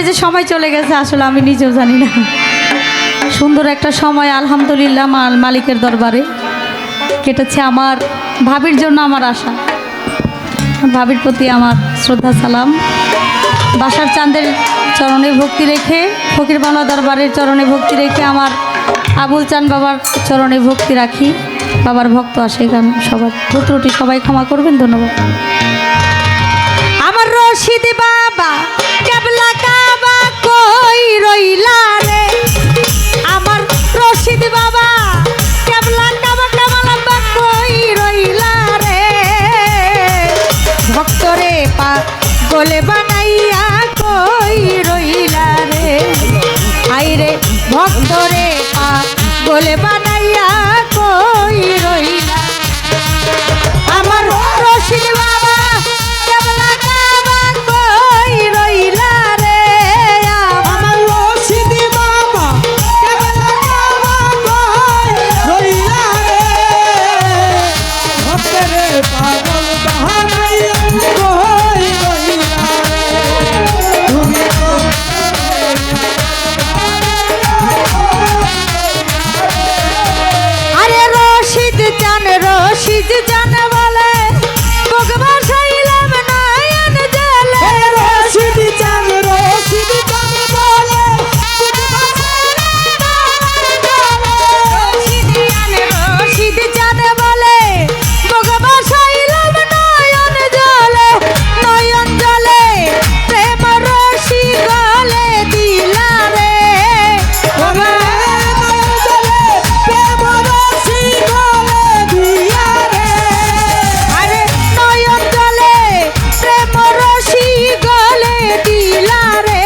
যে সময় চলে গেছে আসলে আমি নিজেও জানি না। সুন্দর একটা সময় আলহামদুলিল্লাহ মালিকের দরবারে কেটেছে। আমার ভাবির জন্য আমার আশা, ভাবির প্রতি আমার শ্রদ্ধা সালাম। বাসার চাঁদের চরণে ভক্তি রেখে, ফকির বাংলা দরবারের চরণে ভক্তি রেখে, আমার আবুল চান বাবার চরণে ভক্তি রাখি। বাবার ভক্ত আসে গান, সবার ত্রুটি সবাই ক্ষমা করবেন, ধন্যবাদ। আমার রশিদ বাবা কেবলা কাবা কই রইলা রে, আমার রশিদ বাবা কেবলা কাবা কামালাবা কই রইলা রে, ভক্তরে পা গলে বানাইয়া কই রইলা রে, আইরে ভক্তরে পা গলে বানাইয়া কই রইলা, আমার রশিদ বাবা কেবলা কাবা কই রইলা রে, আমার রশিদ বাবা কেবলা কাবা কই রইলা রে, ভক্তের পাগল বাহানাইয়া কই রইলা রে, তুমি আরে রশিদ জান বলে ভগবান সাইলাম নয়ন জলে, রশিদ চান বলে রশিদ জান বলে ভগবান সাইলাম নয়ন জলে, নয়ন জলে প্রেম রশি গলে দিলা রে, আরে নয়ন জলে প্রেম রশি গলে দিলা রে,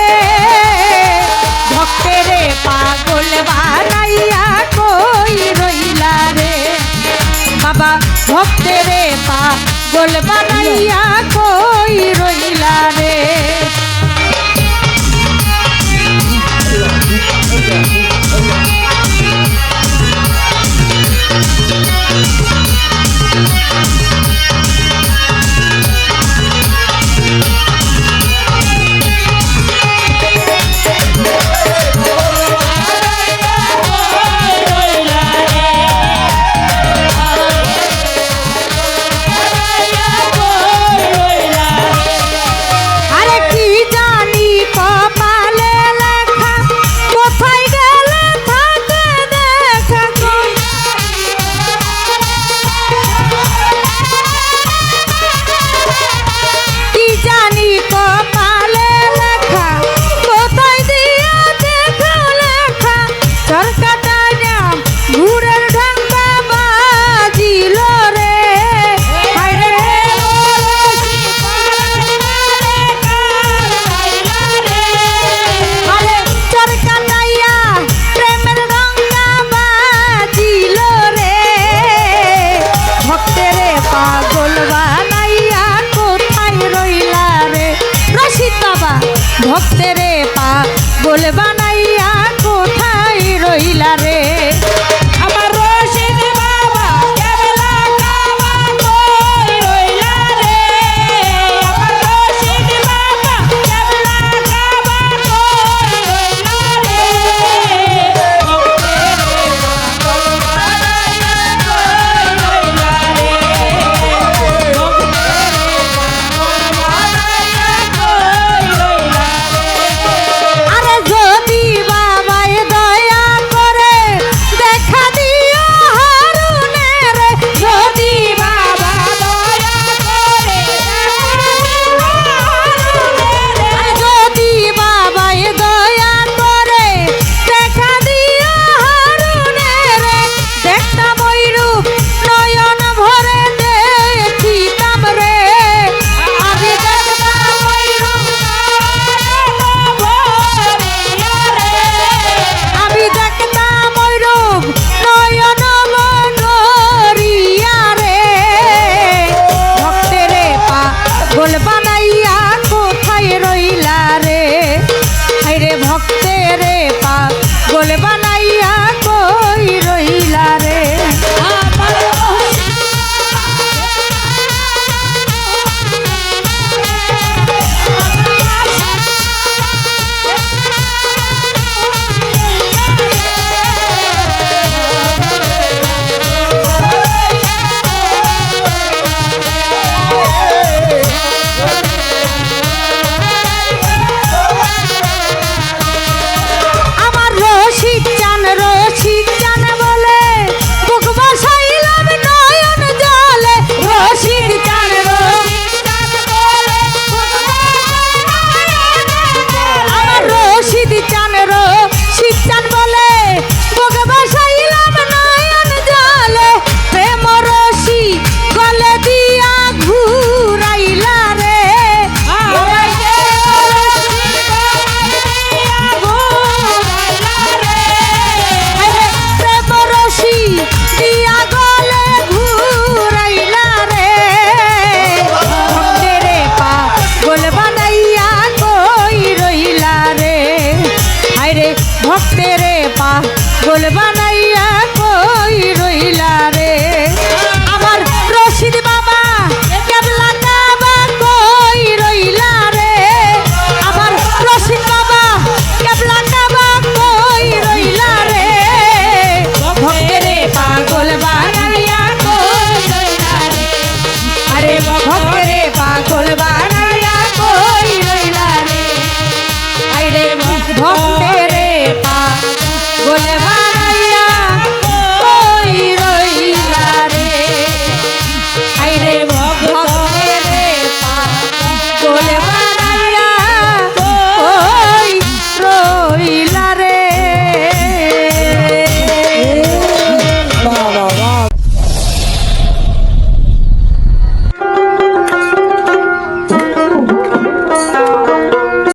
ভক্তেরে পাগল বানাইয়া কই রইলা রে, বাবা ভক্তেরে পাগল বানাইয়া কই